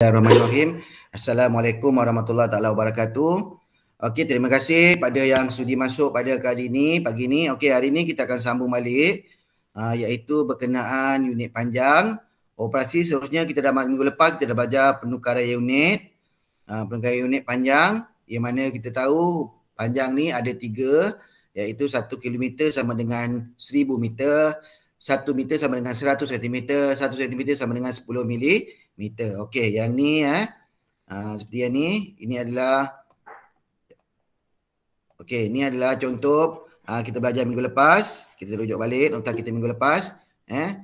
Bismillahirrahmanirrahim. Assalamualaikum warahmatullahi taala wabarakatuh. Okey, terima kasih pada yang sudi masuk pada pagi ni. Okey, hari ni kita akan sambung balik iaitu berkenaan unit panjang. Operasi seterusnya kita dah minggu lepas kita dah belajar penukaran unit. Penukaran unit panjang yang mana kita tahu panjang ni ada 3 iaitu 1 kilometer sama dengan 1000 meter, 1 meter sama dengan 100 cm, 1 cm sama dengan 10 meter. Okey, yang ni seperti yang ni, ini adalah ini adalah contoh kita belajar minggu lepas. Kita rujuk balik nota kita minggu lepas. 1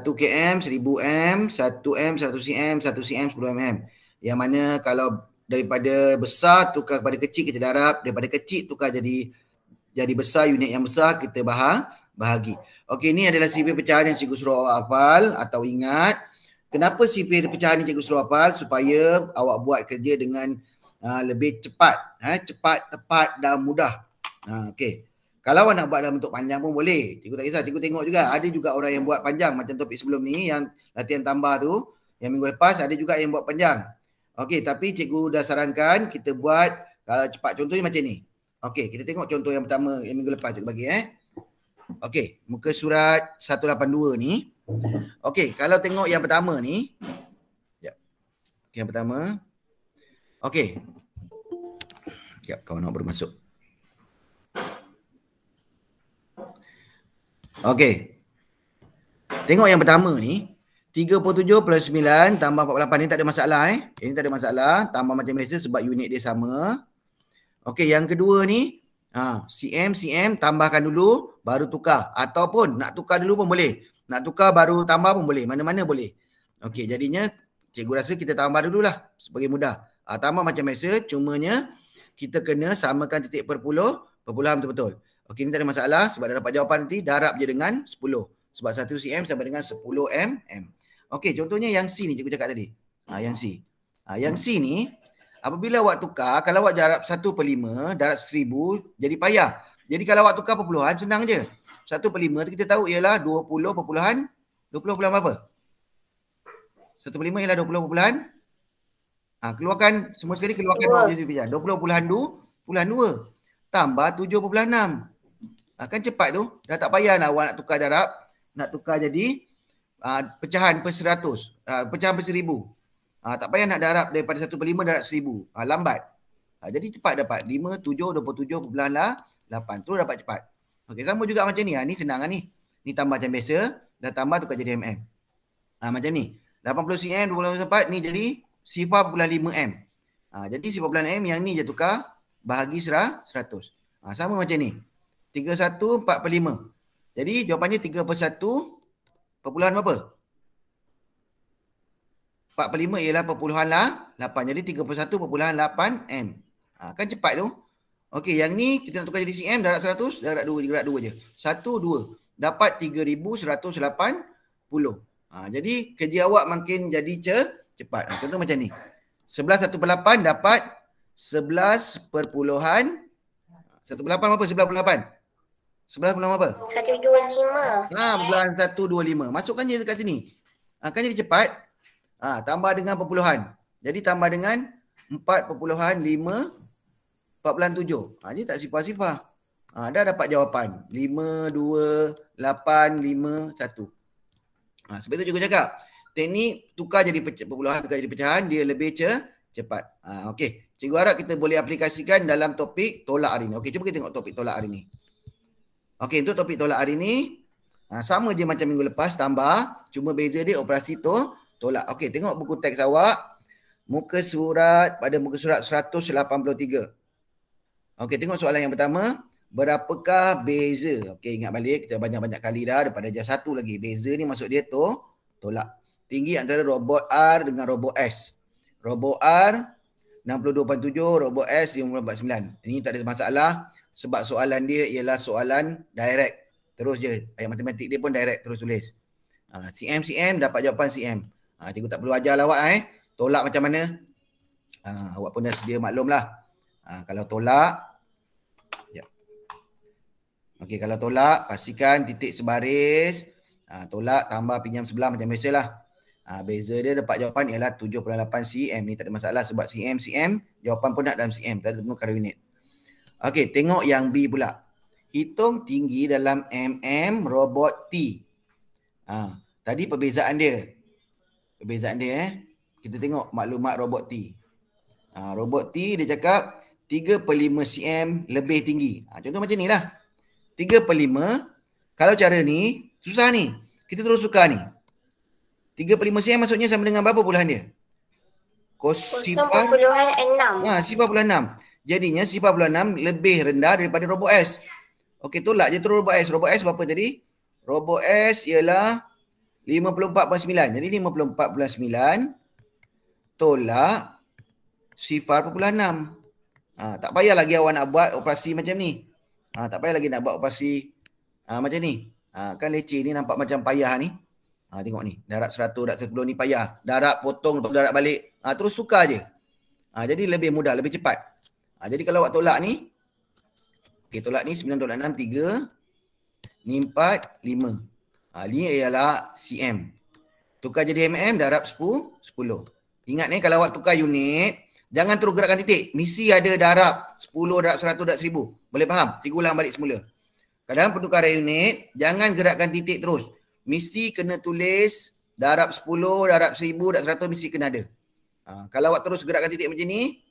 km, 1000 m, 1 m, 100 cm, 1 cm, 10 mm. Yang mana kalau daripada besar tukar kepada kecil kita darab, daripada kecil tukar jadi besar, unit yang besar kita bahagi. Okey, ini adalah sifar pecahan yang cikgu suruh awak hafal atau ingat. Kenapa sifar pecahan ni cikgu suruh hafal? Supaya awak buat kerja dengan lebih cepat. Cepat, tepat dan mudah. Okey. Kalau awak nak buat dalam bentuk panjang pun boleh. Cikgu tak kisah. Cikgu tengok juga. Ada juga orang yang buat panjang macam topik sebelum ni yang latihan tambah tu. Yang minggu lepas ada juga yang buat panjang. Okey, tapi cikgu dah sarankan kita buat kalau cepat. Contohnya macam ni. Okey, kita tengok contoh yang pertama yang minggu lepas cikgu bagi. Okey, muka surat 182 ni. Okey, kalau tengok yang pertama ni. Okey, yang pertama. Okey. Sekejap, kawan awak baru masuk. Okey. Tengok yang pertama ni. 37 plus 9 tambah 48 ni tak ada masalah. Ini tak ada masalah. Tambah macam biasa sebab unit dia sama. Okey, yang kedua ni. cm tambahkan dulu baru tukar. Ataupun nak tukar dulu pun boleh. Nak tukar baru tambah pun boleh. Mana-mana boleh. Okey, jadinya cikgu rasa kita tambah dululah sebagai mudah. Tambah macam biasa, cumanya kita kena samakan titik perpuluhan betul-betul. Okey, ini tak ada masalah sebab dah dapat jawapan nanti darab je dengan 10. Sebab 1 cm sama dengan 10 mm. Okey, contohnya yang C ni cikgu cakap tadi. Yang C. Yang C ni apabila awak tukar, kalau awak darab 1/5 darab 1000 jadi payah. Jadi kalau awak tukar perpuluhan senang je. 1/5 tu kita tahu ialah 20 berapa? 1/5 ialah 20 keluarkan semua sekali, keluarkan 20/2 tambah 7/6. Kan cepat tu. Dah tak payah nak awak nak tukar darab, nak tukar jadi pecahan per 100, pecahan per 1000. Tak payah nak darab daripada 1/5 darab 1000. Lambat. Jadi cepat dapat 5, 7, 27/8. Terus dapat cepat. Okey, sama juga macam ni. Ni senang ni. Ni tambah macam biasa, dah tambah tukar jadi mm. Macam ni. 80 cm 24 ni jadi 0.5 m. Jadi 0.5 m yang ni je tukar bahagi 100. Sama macam ni. 31/4/5. Jadi jawapannya 3/1 perpuluhan berapa? 4/5 ialah perpuluhan 8. Jadi 3/1/8 m. Kan cepat tu. Okey, yang ni kita nak tukar jadi cm darab 100, darab 2 je. 1, 2. Dapat 3180. Jadi kerja awak makin jadi cepat. Contoh macam ni. 11/1/8 dapat 11 perpuluhan 1/8 berapa? 11/8. 11 berapa? 125. Perpuluhan 125. Masukkan je dekat sini. Kan jadi cepat. Tambah dengan perpuluhan. Jadi tambah dengan 4/5 47. Jadi tak sifar-sifar. Dah dapat jawapan. 5, 2, 8, 5, 1. Sebab itu cikgu cakap. Teknik tukar jadi perpuluhan, tukar jadi pecahan, dia lebih cepat. Okey. Cikgu harap kita boleh aplikasikan dalam topik tolak hari ni. Okey, cuba kita tengok topik tolak hari ni. Okey, untuk topik tolak hari ni, sama je macam minggu lepas, tambah. Cuma beza dia operasi tolak. Okey, tengok buku teks awak. Muka surat 183. Okey, tengok soalan yang pertama. Berapakah beza? Okey, ingat balik. Kita banyak-banyak kali dah. Daripada darjah 1 lagi. Beza ni maksud dia tolak. Tinggi antara robot R dengan robot S. Robot R 62.7, robot S 54.9. Ini tak ada masalah sebab soalan dia ialah soalan direct. Terus je. Ayat matematik dia pun direct terus tulis. CM dapat jawapan CM. Cikgu tak perlu ajar lah awak tolak macam mana. Awak pun dah sedia maklum lah. Kalau tolak. Okey, kalau tolak pastikan titik sebaris. Tolak tambah pinjam sebelah macam biasalah. Beza dia dapat jawapan ialah 7.8 cm. Ni tak ada masalah sebab cm, jawapan pun nak dalam cm. Kita tukar unit. Okey, tengok yang B pula. Hitung tinggi dalam mm robot T. Tadi perbezaan dia. Kita tengok maklumat robot T. Robot T dia cakap 3/5 cm lebih tinggi. Contoh macam ni lah. 3/5. Kalau cara ni, susah ni. Kita terus tukar ni. 3/5 cm maksudnya sama dengan berapa puluhan dia? 0.6. 0.6. Jadinya 0.6 lebih rendah daripada robot S. Okey, tolak je terus robot S. Robot S berapa tadi? Robot S ialah 54.9. Jadi 54.9 tolak 0.6. Tak payah lagi awak nak buat operasi macam ni. Tak payah lagi nak buat operasi macam ni. Kan leceh ni nampak macam payah ni. Tengok ni. Darab 100, darab 10 ni payah. Darab potong, lepas darab balik. Terus tukar je. Jadi lebih mudah, lebih cepat. Jadi kalau awak tolak ni. Okey, tolak ni 9 tolak 6, 3. Ni 4, 5. Ni ialah cm. Tukar jadi mm, darab 10. Ingat ni kalau awak tukar unit, jangan terus gerakkan titik. Mesti ada darab 10, darab 100, darab 1000. Boleh faham? Cikgu ulang balik semula. Kadang pertukaran unit, jangan gerakkan titik terus. Mesti kena tulis darab 10, darab 1000, darab 100 mesti kena ada. Kalau awak terus gerakkan titik macam ni,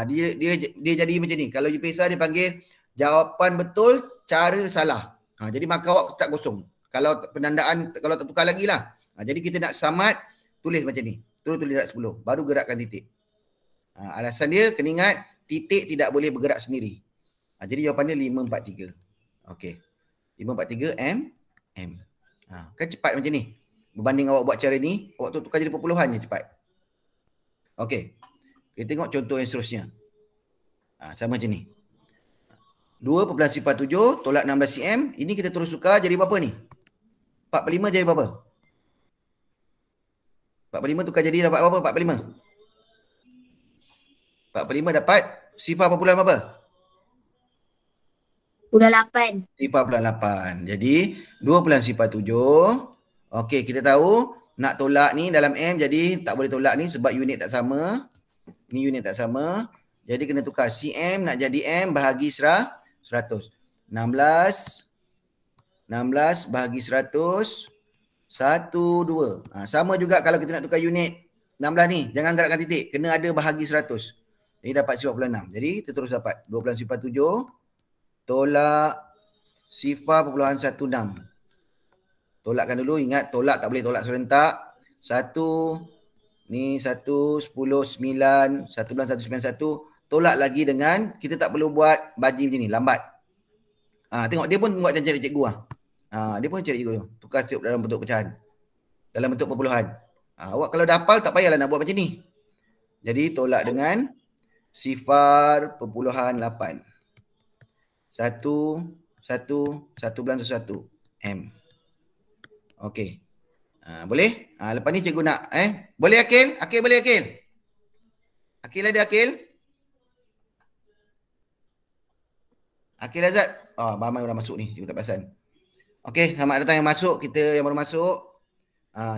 dia jadi macam ni. Kalau UPSR dia panggil jawapan betul, cara salah. Jadi maka awak tak kosong. Kalau penandaan, kalau tertukar lagi lah. Jadi kita nak samat, tulis macam ni. Terus tulis darab 10. Baru gerakkan titik. Alasan dia, kena ingat, titik tidak boleh bergerak sendiri. Jadi jawapan dia 543. Okey. 543 M. Kan cepat macam ni. Berbanding awak buat cara ni, awak tukar jadi perpuluhan je cepat. Okey. Kita tengok contoh yang seterusnya. Sama macam ni. 2.07 tolak 16 cm. Ini kita terus tukar jadi berapa ni? 4/5 jadi berapa? 4/5 tukar jadi dapat berapa? 4/5. 4/5 dapat sifar perpuluhan berapa? 0.8. 0.8. Jadi 2.07. Okey, kita tahu nak tolak ni dalam M, jadi tak boleh tolak ni sebab unit tak sama. Ni unit tak sama. Jadi kena tukar cm nak jadi M bahagi 100. 16 bahagi 100 12. Sama juga kalau kita nak tukar unit 16 ni. Jangan gerakkan titik. Kena ada bahagi 100. Jadi dapat 96. Jadi kita terus dapat 2.07 tolak 0.16. Tolakkan dulu. Ingat tolak tak boleh tolak serentak. 1 ni 1 10 9 1 bulan 191. Tolak lagi dengan kita tak perlu buat baji macam ni, lambat. Tengok dia pun buat macam cari cikgu dia pun cari cikgu tu. Tukar siup dalam bentuk pecahan. Dalam bentuk perpuluhan. Awak kalau dah hafal tak payahlah nak buat macam ni. Jadi tolak dengan 0.8. 1 M. Okey. Boleh? Lepas ni cikgu nak boleh Akil? Akil boleh Akil? Akil ada Akil? Akil Azad. Ramai orang masuk ni, cikgu tak perasan. Okey, selamat datang yang masuk. Kita yang baru masuk.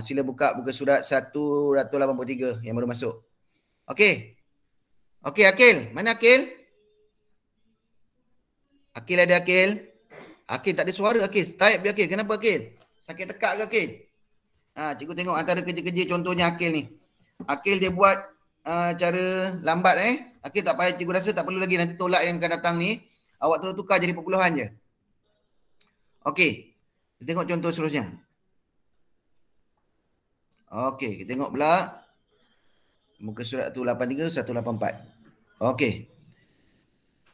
Sila buka surat 183 yang baru masuk. Okey. Okey Akil, mana Akil? Akil ada Akil? Akil tak ada suara Akil. Type dia Akil. Kenapa Akil? Sakit tekak ke Akil? Cikgu tengok antara kerja-kerja contohnya Akil ni. Akil dia buat cara lambat Akil tak payah, cikgu rasa tak perlu lagi nanti tolak yang akan datang ni. Awak terus tukar jadi perpuluhan je. Okey. Kita tengok contoh seterusnya. Okey, kita tengok pula muka surat 183 184. Okey.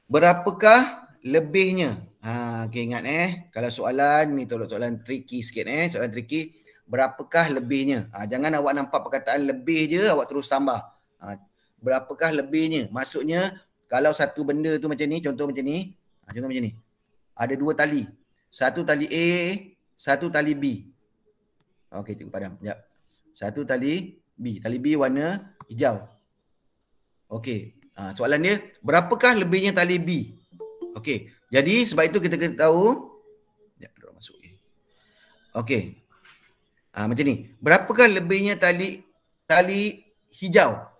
Berapakah lebihnya? Okey, ingat kalau soalan ni soalan tricky sikit soalan tricky. Berapakah lebihnya? Jangan awak nampak perkataan lebih je awak terus tambah. Berapakah lebihnya? Maksudnya kalau satu benda tu macam ni, contoh macam ni. Contoh macam ni. Ada dua tali. Satu tali A, satu tali B. Okey, cikgu padam. Sekejap. Satu tali B. Tali B warna hijau. Okey. Soalan dia, berapakah lebihnya tali B? Okey. Jadi sebab itu kita kena tahu. Sekejap, masuk. Okey. Macam ni. Berapakah lebihnya tali hijau?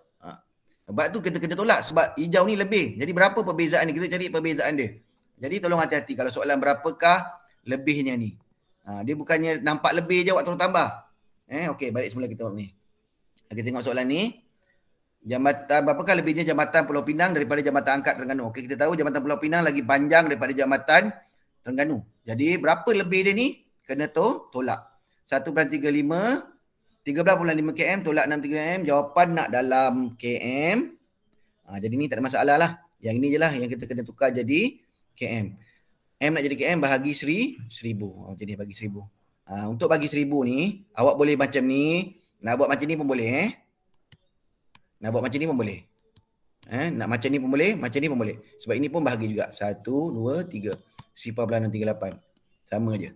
Sebab tu kita kena tolak sebab hijau ni lebih. Jadi berapa perbezaan ni? Kita cari perbezaan dia. Jadi tolong hati-hati kalau soalan berapakah lebihnya ni. Dia bukannya nampak lebih je awak terus tambah. Okey, balik semula kita ni. Kita tengok soalan ni. Jambatan, berapakah lebihnya jambatan Pulau Pinang daripada jambatan Angkat Terengganu? Okey, kita tahu jambatan Pulau Pinang lagi panjang daripada jambatan Terengganu. Jadi berapa lebih dia ni? Kena tolak. 1/35 13.5 km tolak 6 km. Jawapan nak dalam km. Jadi ni tak ada masalah lah. Yang ini je lah yang kita kena tukar jadi km. M nak jadi km bahagi 1000. Jadi bagi 1000. Untuk bagi 1000 ni, awak boleh macam ni. Nak buat macam ni pun boleh. Nak buat macam ni pun boleh. Nak macam ni pun boleh, macam ni pun boleh. Sebab ini pun bahagi juga. 1, 2, 3. 0.638. Sama je.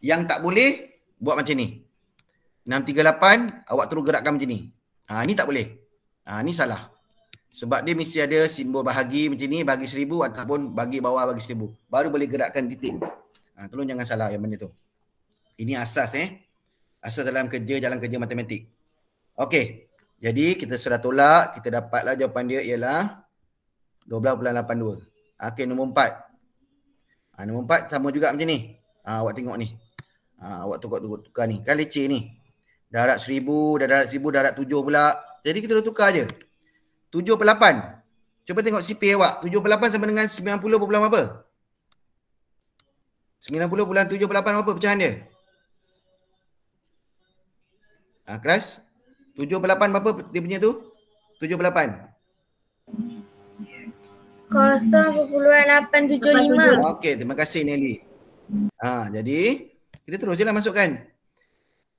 Yang tak boleh, buat macam ni. 638, awak terus gerakkan macam ni. Ni tak boleh. Ni salah. Sebab dia mesti ada simbol bahagi macam ni, bagi 1000 ataupun bagi bawah bagi 1000. Baru boleh gerakkan titik. Tolong jangan salah yang benda tu. Ini asas Asas dalam jalan kerja matematik. Okey. Jadi kita sudah tolak, kita dapatlah jawapan dia ialah 12.82. Okey, nombor 4. Nombor 4 sama juga macam ni. Awak tengok ni. Awak tukar ni. Kan leceh ni. Darat 1000, darat 1000, darat 7 pula. Jadi kita dah tukar je. 7/8. Cuba tengok CP awak. 7/8 sama dengan 90 berapa? 90.78 apa pecahan dia? Keras? 7/8 berapa dia punya tu? 7/8. 0.875. Okey, terima kasih Nelly. Jadi kita terus je lah masukkan.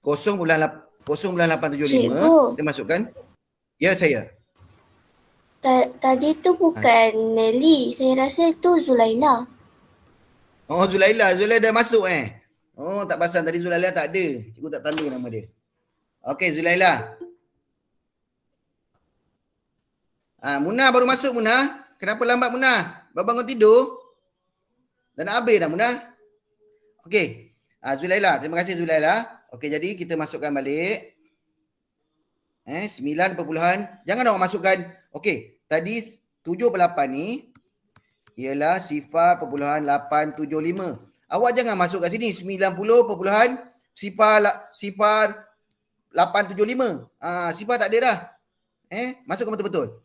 0.875 kita masukkan. Ya, saya. Tadi tu bukan Nelly. Saya rasa itu Zulaila. Oh, Zulaila dah masuk Oh, tak pasal tadi Zulaila tak ada. Cikgu tak tanda nama dia. Okey, Zulaila. Munah baru masuk, Munah. Kenapa lambat, Munah? Baru bangun tidur? Dah nak habis dah, Munah. Okey. Zulaila, terima kasih Zulaila. Okey, jadi kita masukkan balik. 9 perpuluhan. Jangan awak masukkan. Okey, tadi 7/8 ni ialah 0.875. Awak jangan masuk kat sini 90.0.875. Sifar tak ada dah. Masukkan betul-betul.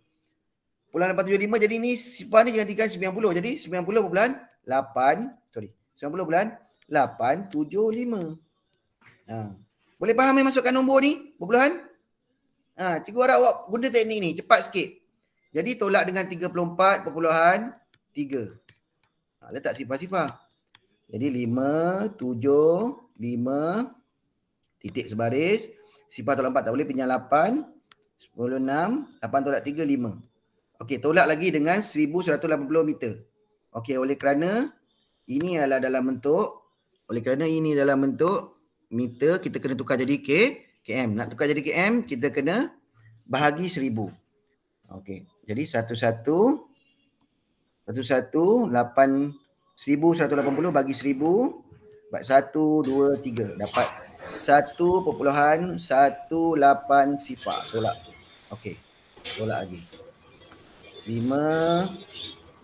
0.875 jadi ni sifar ni gantikan 90. Jadi 90.875. Boleh faham masukkan nombor ni? Perpuluhan? Cikgu harap awak guna teknik ni. Cepat sikit. Jadi tolak dengan 34.3. Letak sifar-sifar. Jadi 5, 7, 5. Titik sebaris. Sifar tolak 4 tak boleh. Pinjam 8. 10, 6. 8 tolak 3, 5. Okey, tolak lagi dengan 1180 meter. Okey, oleh kerana ini adalah dalam bentuk meter, kita kena tukar jadi km. Nak tukar jadi km, kita kena bahagi 1000. Okey, jadi 1180 bagi 1000 buat 1, 2, 3. Dapat 1.180. Tolak. Okey, tolak lagi. 5.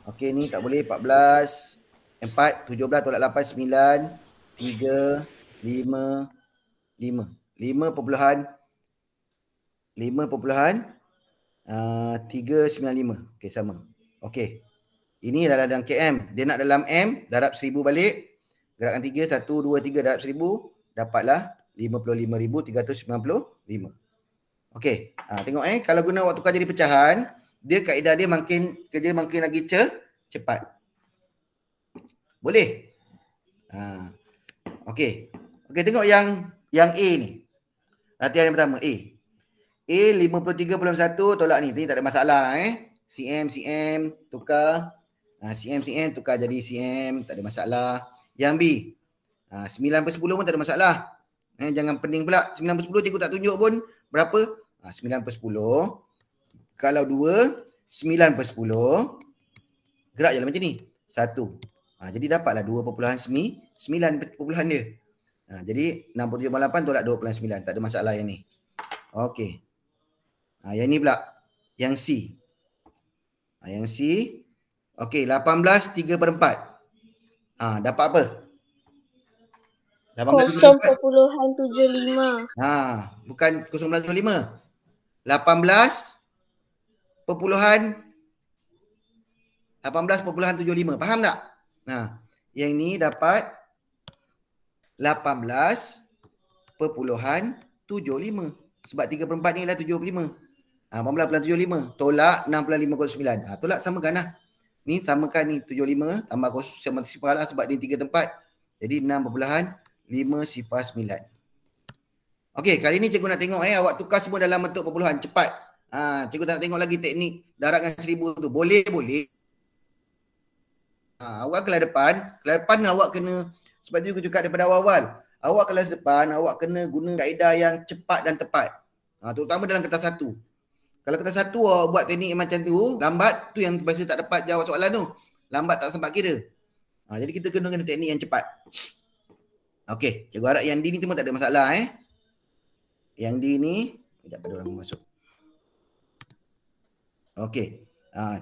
Okey, ni tak boleh. 14. 4. 17 tolak 8. 9. 3. 5. 5. 5.395. Okey, sama. Okey. Ini adalah dalam km. Dia nak dalam m. Darab 1000 balik. Gerakan 3. 1, 2, 3 darab 1000. Dapatlah 55,395. Okey. Tengok kalau guna waktu tukar jadi pecahan, dia kaedah dia makin lagi cepat. Boleh? Okey. Okey, tengok yang A ni. Latihan yang pertama A. A 53.1 tolak ni. Ni tak ada masalah cm tukar. cm tukar jadi cm, tak ada masalah. Yang B. 9/10 pun tak ada masalah. Jangan pening pula. 9/10 cikgu tak tunjuk pun berapa? 9/10. Kalau 2, 9/10. Gerak je lah macam ni. 1. Jadi dapatlah 2.9 perpuluhan dia. Jadi 60/8 tolak 2/9. Tak ada masalah yang ni. Okey. Yang ni pula. Yang C. Yang C. Okey, 18 3/4. Dapat apa? 18/4. 0,75. Bukan 0,5. 18,75. Faham tak? Yang ni dapat 18,75. Sebab 3/4 ni adalah 75. 18,75. Tolak 6,509. Tolak samakan lah. Ni samakan ni 75 tambah 0 sama sifar lah sebab ni 3 tempat. Jadi 6,509. Okey, kali ni cikgu nak tengok awak tukar semua dalam bentuk perpuluhan. Cepat. Cikgu tak nak tengok lagi teknik darabkan 1000 tu. Boleh. Awak kelas depan awak kena, sebab tu cikgu cakap daripada awal-awal. Awak kelas depan, awak kena guna kaedah yang cepat dan tepat. Terutama dalam kertas 1. Kalau kertas 1 awak buat teknik macam tu, lambat tu yang biasa tak dapat jawab soalan tu. Lambat tak sempat kira. Jadi kita kena teknik yang cepat. Okey, cikgu harap yang D ni semua tak ada masalah Yang D ni, sekejap ada orang masuk. Okey.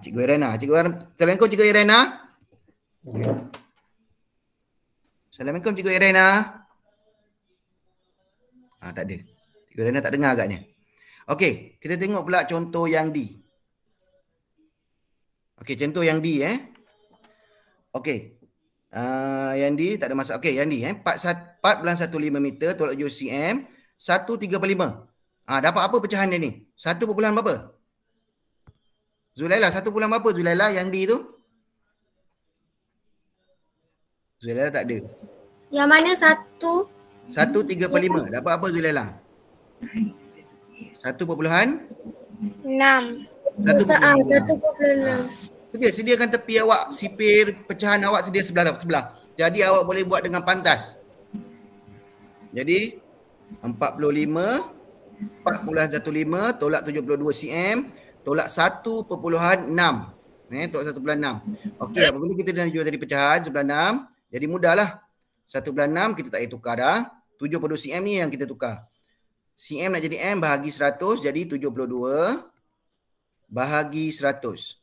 Cikgu Irena. Assalamualaikum Cikgu Irena. Assalamualaikum Cikgu Irena. Tak ada. Cikgu Irena tak dengar agaknya. Okey, kita tengok pula contoh yang D. Okey, contoh yang D Okey. Yang D tak ada masalah. Okey, yang D 4,15 meter tolak 7 cm, 1/3/5. Dapat apa pecahan dia ni? 1 perpuluhan berapa? Zulaila, 1 perpuluhan berapa Zulaila yang D tu? Zulaila tak ada. Yang mana 1/3/5. Dapat apa Zulaila? 1/6. 1/6. Sediakan tepi awak, sipir pecahan awak sedia sebelah. Jadi awak boleh buat dengan pantas. Jadi 4,15 tolak 72 cm tolak 1/6. Tolak 1/6. Okey, apabila kita dah jual tadi pecahan 1/6, jadi mudahlah. 1/6 kita tak payah tukar dah. 72 cm ni yang kita tukar. cm nak jadi M bahagi 100, jadi 72 bahagi 100.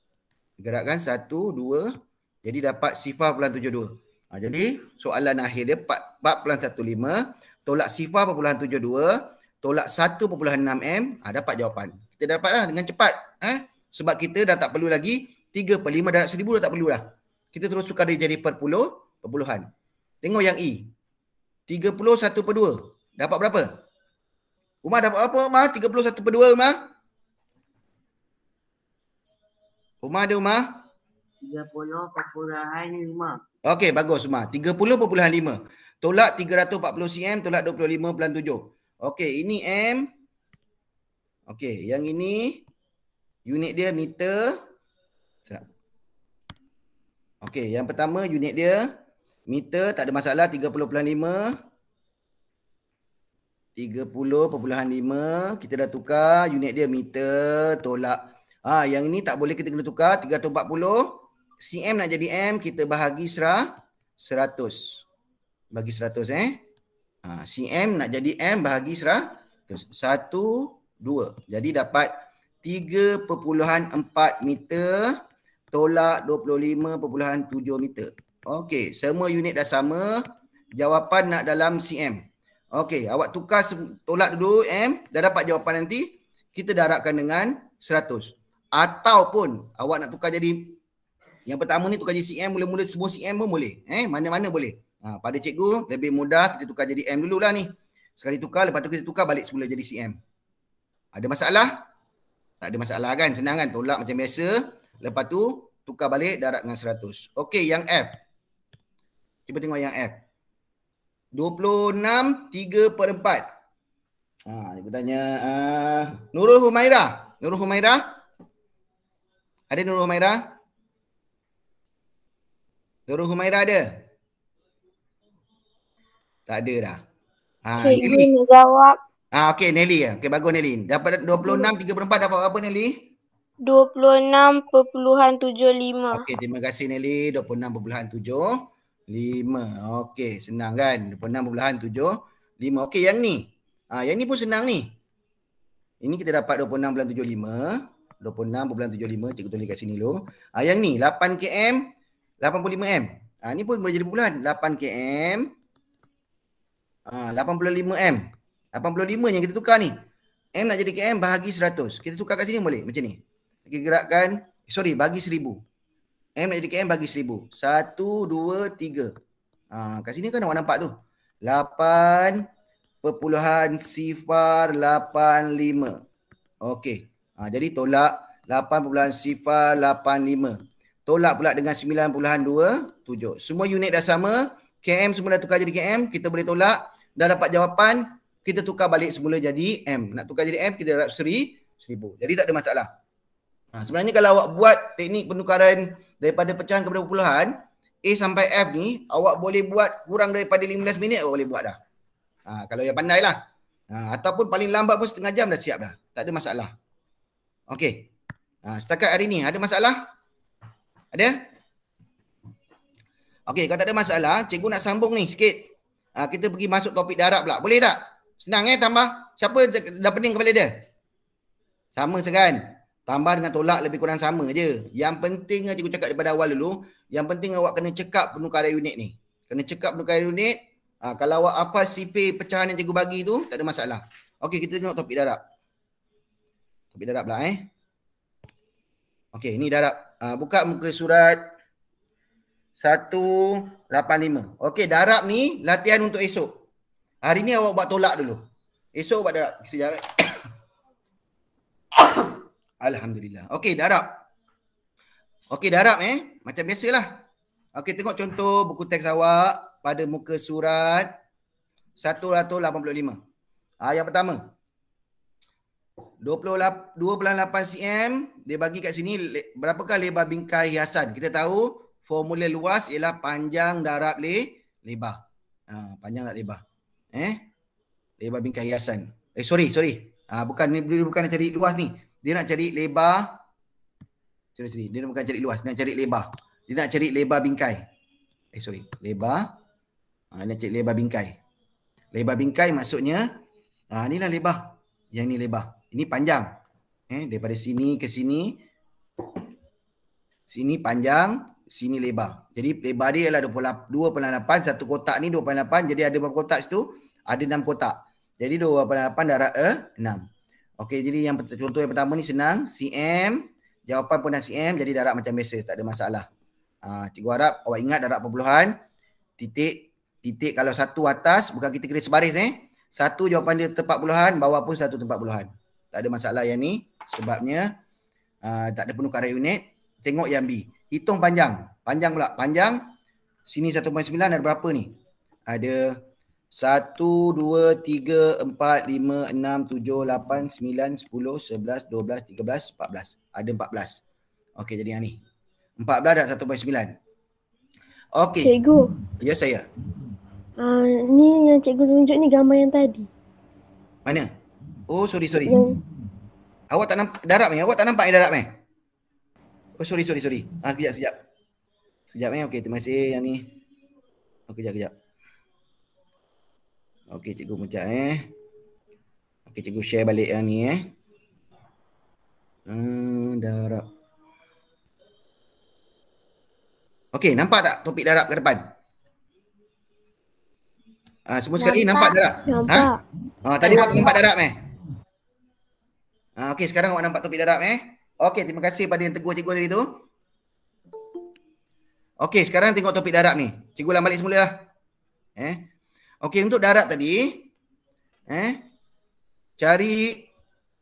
Gerakkan 1, 2, jadi dapat 0,72. Jadi soalan akhir dia 4,15 tolak 0,72 tolak 1/6 M. Dapat jawapan. Kita dapatlah dengan cepat. Sebab kita dah tak perlu lagi 3/5 darab 1000 dah tak perlu dah. Kita terus tukar dia jadi perpuluhan. Tengok yang E. 31/2. Dapat berapa? Umar dapat apa Umar? 31/2 Umar? Umar ada Umar? 30/5. Okey, bagus Umar. 30/5. Tolak 340 cm tolak 25/7. Okey, ini M. Okey, yang ini unit dia meter. Okey, yang pertama unit dia meter, tak ada masalah 30/5. 30/5. Kita dah tukar unit dia meter tolak. Yang ini tak boleh, kita kena tukar 340 cm nak jadi M, kita bahagi 100. Bagi 100 cm nak jadi M bahagi 100. 1, 2. Jadi dapat 3/4 meter tolak 25/7 meter. Okey, semua unit dah sama. Jawapan nak dalam cm. Okey, awak tukar tolak dulu M, dah dapat jawapan nanti. Kita darabkan dengan 100. Ataupun awak nak tukar jadi yang pertama ni tukar jadi cm, mula-mula semua cm pun boleh. Mana-mana boleh. Pada cikgu lebih mudah kita tukar jadi M dululah ni. Sekali tukar, lepas tu kita tukar balik semula jadi cm. Ada masalah? Tak ada masalah kan? Senang kan? Tolak macam biasa. Lepas tu tukar balik darab dengan 100. Okey, yang F. Cuba tengok yang F. 26 3/4. Cikgu tanya Nurul Humaira. Nurul Humaira? Ada Nurul Humaira? Nurul Humaira ada? Tak ada dah. Nelly nak jawab. Okey, Nelly. Okey, bagus Nelly. Dapat 26 3/4 dapat apa Nelly? 26,75. Okey, terima kasih Nelly. 26.75. Okey, senang kan? 26.75. Okey, yang ni. Yang ni pun senang ni. Ini kita dapat 26.75. 26.75. Cikgu tulis kat sini dulu. Yang ni 8 km 85 m. Ni pun boleh jadi puluhan. 8 km 85 m. 85 yang kita tukar ni. M nak jadi km bahagi 100. Kita tukar kat sini boleh macam ni. Kita gerakkan, bagi 1000. M nak jadi km bagi 1000. 1, 2, 3. Kat sini kan awak nampak tu. 8.085. Okey. Jadi tolak 8.085. Tolak pula dengan 9.27. Semua unit dah sama. KM semua dah tukar jadi KM. Kita boleh tolak. Dah dapat jawapan. Kita tukar balik semula jadi M. Nak tukar jadi M, kita darab 1000. Jadi tak ada masalah. Sebenarnya kalau awak buat teknik penukaran daripada pecahan kepada perpuluhan, A sampai F ni, awak boleh buat kurang daripada 15 minit, awak boleh buat dah. Kalau yang pandai lah. Ataupun paling lambat pun setengah jam dah siap dah. Tak ada masalah. Okey. Setakat hari ni, ada masalah? Ada? Okey, kalau tak ada masalah, cikgu nak sambung ni sikit. Kita pergi masuk topik darab pula. Boleh tak? Senang tambah. Siapa dah pening kepala dia? Sama segan. Tambah dengan tolak lebih kurang sama je. Yang penting cikgu cakap daripada awal dulu, yang penting awak kena cekap penukaran unit ni. Kena cekap penukaran unit. Kalau awak hafal CP pecahan yang cikgu bagi tu, tak ada masalah. Okey, kita tengok topik darab. Topik darab pula Okey, ni darab. Buka muka surat 185. Okey, darab ni latihan untuk esok. Hari ni awak buat tolak dulu. Esok buat darab. Sekejap. Alhamdulillah. Okey, darab. Okey, darab macam biasalah. Okey, tengok contoh buku teks awak pada muka surat 185. Yang pertama. 2.8 cm dia bagi kat sini berapakah lebar bingkai hiasan. Kita tahu formula luas ialah panjang darab lebar. Panjang darab lebar. Lebar bingkai hiasan. Sorry. Bukan nak cari luas ni. Dia nak cari lebar. Sorry. Dia bukan cari luas, dia nak cari lebar. Dia nak cari lebar bingkai. Lebar. Dia nak cari lebar bingkai. Lebar bingkai maksudnya inilah lebar. Yang ni lebar. Ini panjang. Daripada sini ke sini. Sini panjang, sini lebar. Jadi lebar dia ialah 2.8. Satu kotak ni 2.8. Jadi ada berapa kotak situ? Ada 6 kotak. Jadi 2.8 darab 6. Okey, jadi yang contoh yang pertama ni senang. CM. Jawapan pun dah CM. Jadi darab macam biasa. Tak ada masalah. Cikgu harap awak ingat darab perpuluhan. Titik kalau satu atas. Bukan kita kena sebaris Satu jawapan dia tempat puluhan. Bawah pun satu tempat puluhan. Tak ada masalah yang ni. Sebabnya tak ada penukaran unit. Tengok yang B. Hitung panjang. Panjang pula. Panjang. Sini 1.9 ada berapa ni? Ada 1, 2, 3, 4, 5, 6, 7, 8, 9, 10, 11, 12, 13, 14. Ada 14. Okey, jadi yang ni. 14 dan 1.9. Okey. Cikgu. Ya, saya. Ni yang cikgu tunjuk ni gambar yang tadi. Mana? Oh, sorry. Awak tak nampak darab ni? Awak tak nampak yang darab ni? Oh, sorry. Sekejap. Okey, terima kasih yang ni. Okey, kejap. Okey, cikgu pencet Okey, cikgu share balik yang ni darab. Okey, nampak tak topik darab ke depan? Semua sekali nampak darab? Nampak. Tadi awak nampak darab okey, sekarang awak nampak topik darab Okey, terima kasih pada yang tegur cikgu tadi tu. Okey, sekarang tengok topik darab ni. Cikgu ulang balik semula lah. Okey, untuk darab tadi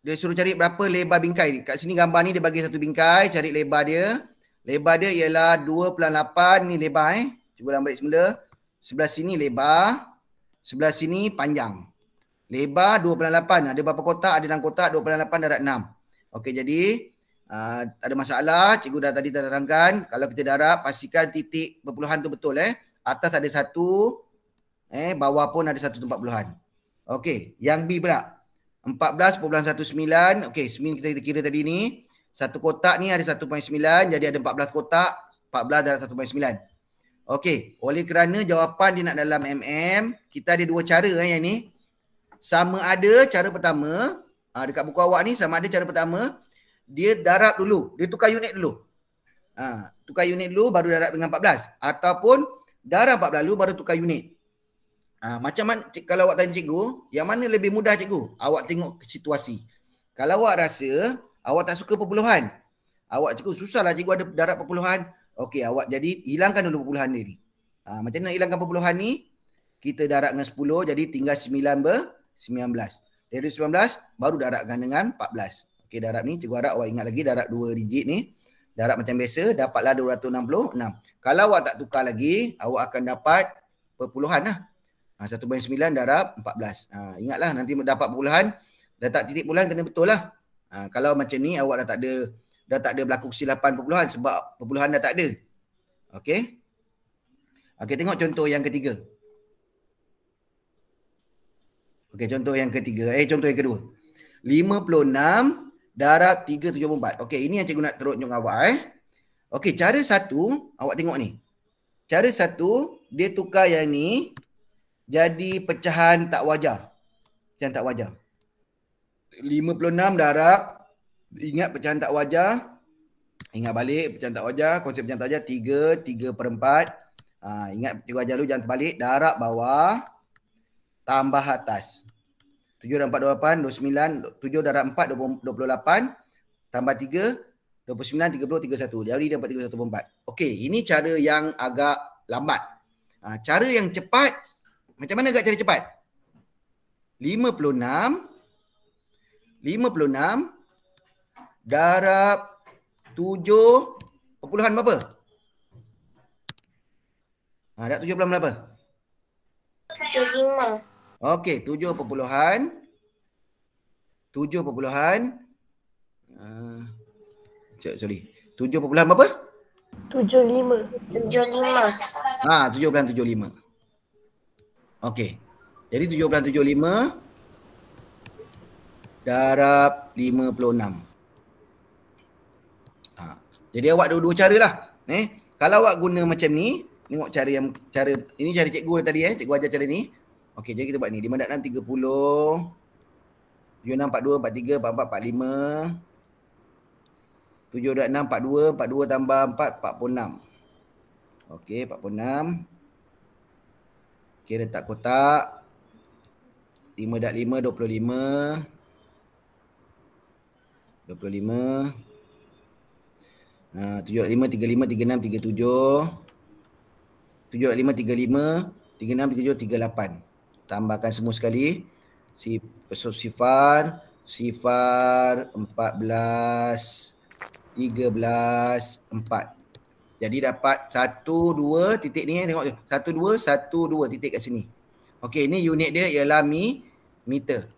dia suruh cari berapa lebar bingkai. Kat sini gambar ni dia bagi satu bingkai, cari lebar dia. Lebar dia ialah 2.8 ni lebar Cikgu ulang balik semula. Sebelah sini lebar, sebelah sini panjang. Lebar 2.8. Ada berapa kotak? Ada 6 kotak. 2.8 darab 6. Okey, jadi tak ada masalah. Cikgu dah tadi terangkan. Kalau kita darab, pastikan titik perpuluhan tu betul Atas ada satu, bawah pun ada satu tempat puluhan. Okey, yang B pula. 14.19. Okey, semin kita kira tadi ni. Satu kotak ni ada 1.9. Jadi ada 14 kotak. 14 darab 1.9. Okey, oleh kerana jawapan dia nak dalam kita ada dua cara yang ni. Sama ada cara pertama, dekat buku awak ni sama ada cara pertama, dia darab dulu, dia tukar unit dulu. Tukar unit dulu baru darab dengan 14. Ataupun darab 14 dulu baru tukar unit. Macam mana, kalau awak tanya cikgu, yang mana lebih mudah cikgu? Awak tengok situasi. Kalau awak rasa awak tak suka perpuluhan, awak cikgu susahlah cikgu ada darab perpuluhan. Okey, awak jadi hilangkan dulu perpuluhan dia ni. Macam mana nak hilangkan perpuluhan ni? Kita darab dengan 10 jadi tinggal 19. Dari 19 baru darabkan dengan 14. Okey, darab ni cikgu harap awak ingat lagi darab 2 digit ni. Darab macam biasa dapatlah 266. Kalau awak tak tukar lagi, awak akan dapat perpuluhan lah. 1/9 darab 14. Ingatlah nanti dapat perpuluhan, letak titik puluhan kena betul lah. Kalau macam ni awak dah tak ada berlaku kesilapan perpuluhan sebab perpuluhan dah tak ada. Okey. Okey, tengok contoh yang ketiga. Okey, contoh yang kedua. 56 darab 374. Okey, ini yang cikgu nak tunjuk awak Okey, cara satu, awak tengok ni. Cara satu, dia tukar yang ni jadi pecahan tak wajar. Pecahan tak wajar. 56 darab, ingat pecahan tak wajar. Ingat balik pecahan tak wajar, konsep pecahan tak wajar 3/4. Ingat cikgu ajar dulu, jangan terbalik. Darab bawah tambah atas. 7 darab 4, 28, 29. 7 darab 4, 28. Tambah 3, 29, 30, 31. Jadi dapat 31/4. Okey, ini cara yang agak lambat. Cara yang cepat, macam mana agak cara cepat? 56 darab 7 perpuluhan berapa? Darab 7 berapa? 75. Okey, 7 perpuluhan 7 berapa? 75. 75. 7,75. Okey. Jadi 7,75 darab 56. Jadi awak ada dua cara lah. Kalau awak guna macam ni, tengok cara ini cara cikgu tadi cikgu ajar cara ni. Okey, jadi kita buat ni 5 darab 6 30. 76 42 43 44 45. 7 darab 6 42, 42 tambah 4 46. Okey, 46. Okey, letak kotak. 5 darab 5 25. 25. 7 darab 5 35 36 37. 7 darab 5 35 36 37 38. Tambahkan semua sekali. Sifar 14 13 4. Jadi dapat 1 2 titik ni, tengok 1 2 titik kat sini. Okey, ni unit dia ialah meter.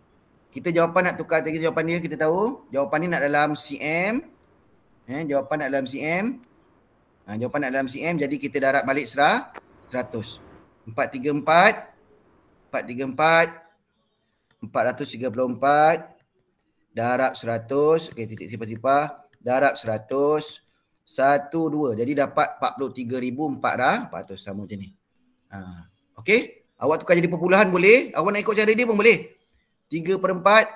Kita jawapan nak tukar tadi, jawapan dia kita tahu. Jawapan ni nak dalam cm. Jawapan nak dalam cm. Jawapan nak dalam cm, jadi kita darab balik 100. 434 darab 100. Okey, titik sifar-sifar. Darab 100. 1 2. Jadi dapat 43,400 sama macam ni. Okey. Awak tukar jadi perpuluhan boleh. Awak nak ikut cara dia pun boleh. 3/4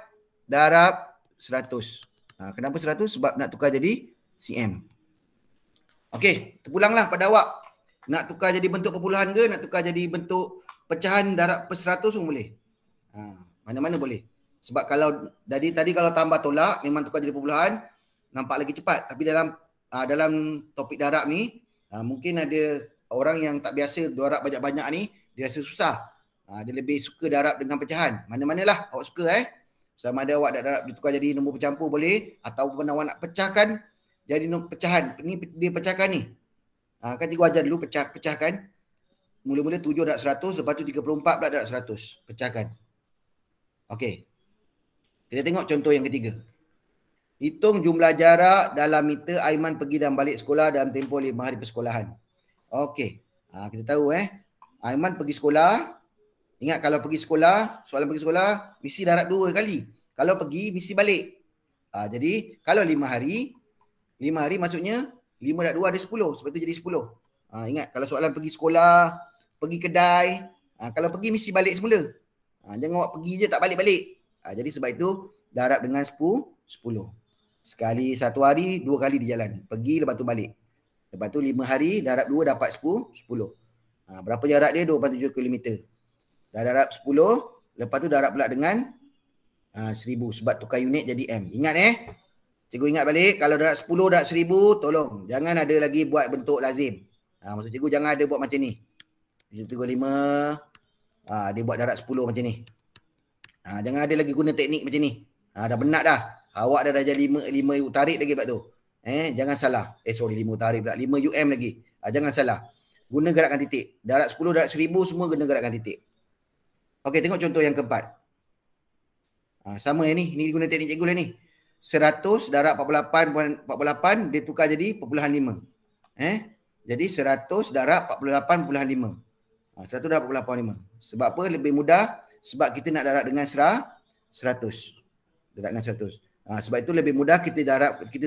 darab 100. Kenapa 100? Sebab nak tukar jadi cm. Okey. Terpulanglah pada awak. Nak tukar jadi bentuk perpuluhan ke? Nak tukar jadi bentuk pecahan darab per 100 pun boleh. Mana-mana boleh. Sebab kalau tadi kalau tambah tolak memang tukar jadi perpuluhan nampak lagi cepat. Tapi dalam topik darab ni mungkin ada orang yang tak biasa darab banyak-banyak ni, dia rasa susah. Dia lebih suka darab dengan pecahan. Mana-manalah awak suka Sama ada awak nak darab ditukar jadi nombor bercampur boleh, ataupun awak nak pecahkan jadi pecahan. Ni dia pecahkan ni. Kan cikgu ajar dulu pecahkan. Mula-mula 7 darab 100, lepas tu 34 pula darab 100. Pecahkan. Okey. Kita tengok contoh yang ketiga. Hitung jumlah jarak dalam meter Aiman pergi dan balik sekolah dalam tempoh 5 hari persekolahan. Okey. Kita tahu Aiman pergi sekolah. Ingat kalau pergi sekolah, soalan pergi sekolah mesti darab 2 kali. Kalau pergi mesti balik. Jadi kalau 5 hari maksudnya 5 darab 2 ada 10. Sebab tu jadi 10. Ingat kalau soalan pergi sekolah, pergi kedai, kalau pergi mesti balik semula. Jangan awak pergi je tak balik-balik. Jadi sebab itu darab dengan 10. Sekali satu hari, 2 kali di jalan. Pergi lepas tu balik. Lepas tu 5 hari, darab 2 dapat 10. Berapa jarak dia? 27 km. Dah darab 10, lepas tu darab pula dengan 1000 sebab tukar unit jadi M. Ingat Cikgu ingat balik, kalau darab 10, darab 1000, tolong jangan ada lagi buat bentuk lazim. Maksud cikgu jangan ada buat macam ni. 735, dia buat darab 10 macam ni. Jangan ada lagi guna teknik macam ni. Dah penat dah. Awak dah darjah 5 tarik lagi pula tu. Jangan salah. 5 tarik pula. 5 UM lagi. Jangan salah. Guna gerakan titik. Darab 10, darab 1000 semua guna gerakan titik. Okey, tengok contoh yang keempat. Sama ni. Ini guna teknik cikgu lah ni. 100 darab 48 dia tukar jadi /5. Jadi 100 darab 48.5. 100 darab 48.5. Sebab apa? Lebih mudah. Sebab kita nak darab dengan 100. Darab dengan 100. Sebab itu lebih mudah kita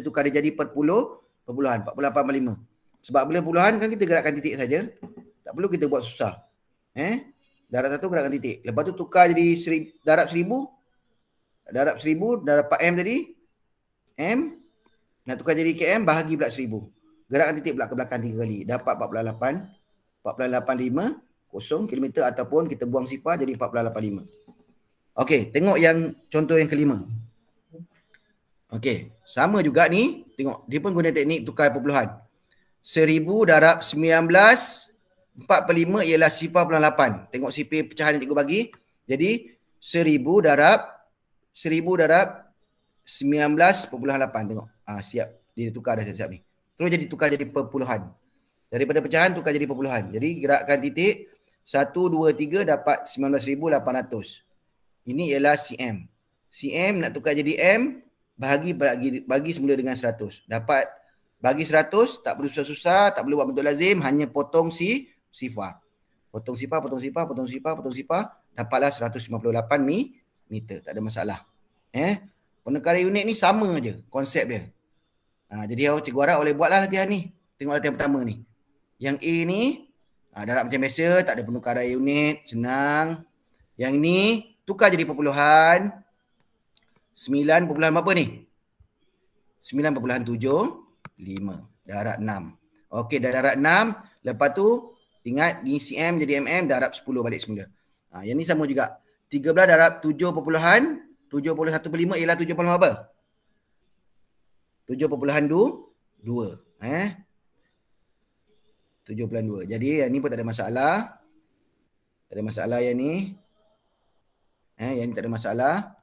tukar dia jadi perpuluhan. 48.5. Sebab bila puluhan kan kita gerakkan titik saja. Tak perlu kita buat susah. Darab 1 gerakkan titik. Lepas tu tukar jadi darab 1000. Darab 1000 dah dapat M tadi. M. Nak tukar jadi KM bahagi pula 1000. Gerakkan titik pula ke belakang 3 kali. Dapat 48.5 km ataupun kita buang sifar jadi 48.5. Okey, tengok yang contoh yang kelima. Okey, sama juga ni. Tengok, dia pun guna teknik tukar perpuluhan. 1000 darab 19 4/5 ialah 0.8. Tengok sipir pecahan yang cikgu bagi. Jadi 1000 darab 19.8. Tengok. Siap. Dia tukar dah siap-siap ni. Terus jadi tukar jadi perpuluhan. Daripada pecahan tukar jadi perpuluhan. Jadi gerakkan titik 1, 2, 3 dapat 19.800. Ini ialah CM. CM nak tukar jadi M, bagi semula dengan 100. Dapat bagi 100, tak perlu susah-susah, tak perlu buat bentuk lazim, hanya potong sifar. Potong sifar, dapatlah 158 meter. Tak ada masalah. Penekaran unit ni sama je konsep dia. Jadi cikgu harap boleh buatlah latihan ni. Tengok latihan pertama ni. Yang A ni darab macam biasa, tak ada penukaran unit, senang. Yang ni tukar jadi perpuluhan. 9 berapa ni? 9.75 darab 6. Okey, dah darab 6. Lepas tu ingat ni CM jadi MM, darab 10 balik semula. Yang ni sama juga. 13 darab 7.71/5 ialah 7 apa? 7.2. 7.2. Jadi yang ni pun tak ada masalah. Tak ada masalah yang ni. Yang ni tak ada masalah.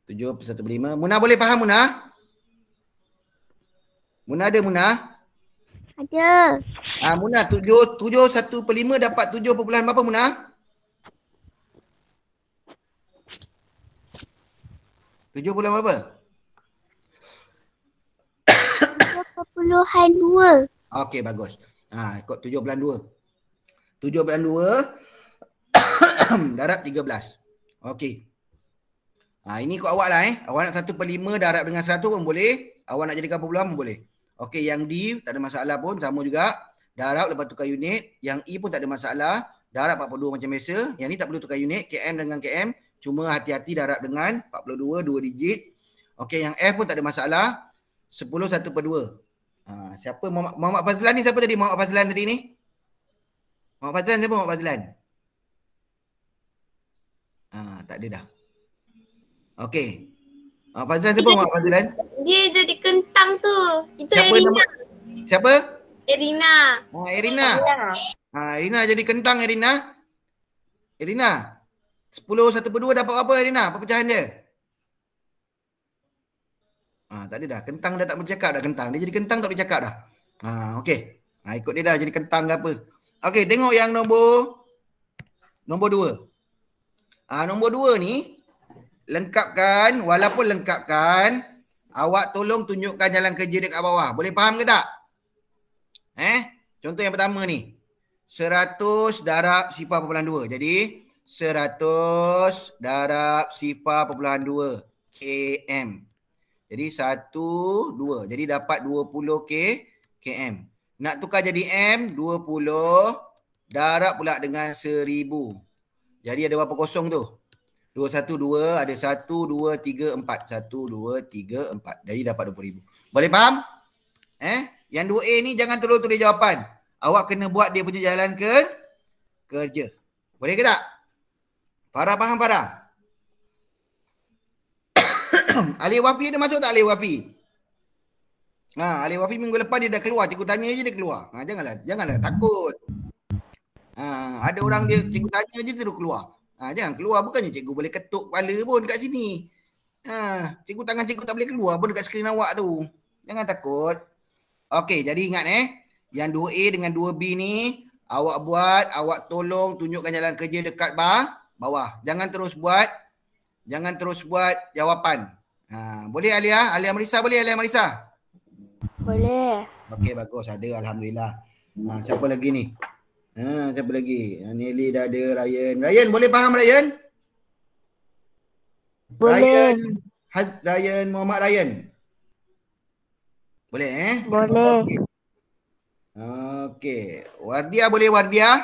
7.1/5. Munah boleh faham Munah? Munah ada Munah? Ada. Munah 7.1/5 dapat 7 berapa Munah? 7 berapa? 7.2. Okey, bagus. Ikut 7/2. 7/2 darab 13. Okey. Ini ikut awak lah Awak nak 1/5 darab dengan 100 pun boleh. Awak nak jadikan perpuluhan pun boleh. Okey, yang D tak ada masalah pun, sama juga. Darab lepas tukar unit. Yang E pun tak ada masalah. Darab 42 macam biasa. Yang ni tak perlu tukar unit. KM dengan KM. Cuma hati-hati darab dengan 42, 2 digit. Okey, yang F pun tak ada masalah. 10 1/2. Siapa? Muhammad Fazlan ni siapa tadi? Muhammad Fazlan tadi ni? Muhammad Fazlan siapa Muhammad Fazlan? Tak ada dah. Okey. Fazlan siapa Muhammad Fazlan? Dia jadi kentang tu. Itu Siapa Erina. nama? Siapa? Erina. Erina. Erina jadi kentang Erina. Erina. 10 1/2 dapat apa Erina? Apa pecahan dia? Tak ada dah. Kentang dah tak bercakap dah kentang. Dia jadi kentang tak boleh cakap dah. Okey. Ikut dia dah jadi kentang ke apa. Okey, tengok yang nombor 2. Nombor 2 ni lengkapkan, walaupun lengkapkan, awak tolong tunjukkan jalan kerja dekat bawah. Boleh faham ke tak? Contoh yang pertama ni. 100 darab 0.2. Jadi 100 darab 0.2 km. Jadi 1, 2. Jadi dapat 20 km. Nak tukar jadi M, 20 darab pula dengan 1000. Jadi ada berapa kosong tu? 212 ada 1, 2, 3, 4. 1, 2, 3, 4. Jadi dapat 20,000. Boleh faham? Yang 2A ni jangan terus tulis jawapan. Awak kena buat dia punya jalan kerja. Boleh ke tak? Farah faham Farah? Alif Wafi ada masuk tak Alif Wafi? Alif Wafi minggu lepas dia dah keluar. Cikgu tanya je dia keluar. Janganlah takut. Ada orang dia cikgu tanya je terus keluar. Jangan keluar. Bukannya cikgu boleh ketuk kepala pun dekat sini. Tangan cikgu tak boleh keluar pun dekat skrin awak tu. Jangan takut. Okey, jadi ingat yang 2A dengan 2B ni awak buat, awak tolong tunjukkan jalan kerja dekat bawah. Jangan terus buat jawapan. Boleh Alia? Alia Marisa boleh Alia Marisa? Boleh. Okey, bagus. Ada alhamdulillah. Siapa lagi ni? Siapa lagi? Nelly dah ada, Ryan. Ryan boleh faham Ryan? Boleh. Ryan Muhammad Ryan. Boleh Boleh. Okey. Wardia boleh Wardia?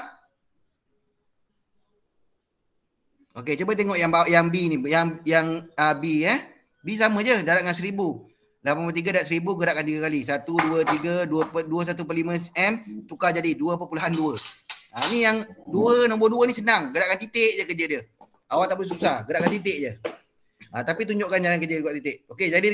Okey, cuba tengok yang B ni. Yang B B sama je, darab dengan 1000. 83 darab 1000 gerakkan 3 kali. 1, 2, 3, 21/5 M tukar jadi 2.2. Ni yang nombor 2 ni senang. Gerakkan titik je kerja dia. Awak tak perlu susah. Gerakkan titik je. Tapi tunjukkan jalan kerja dekat titik. Okey, jadi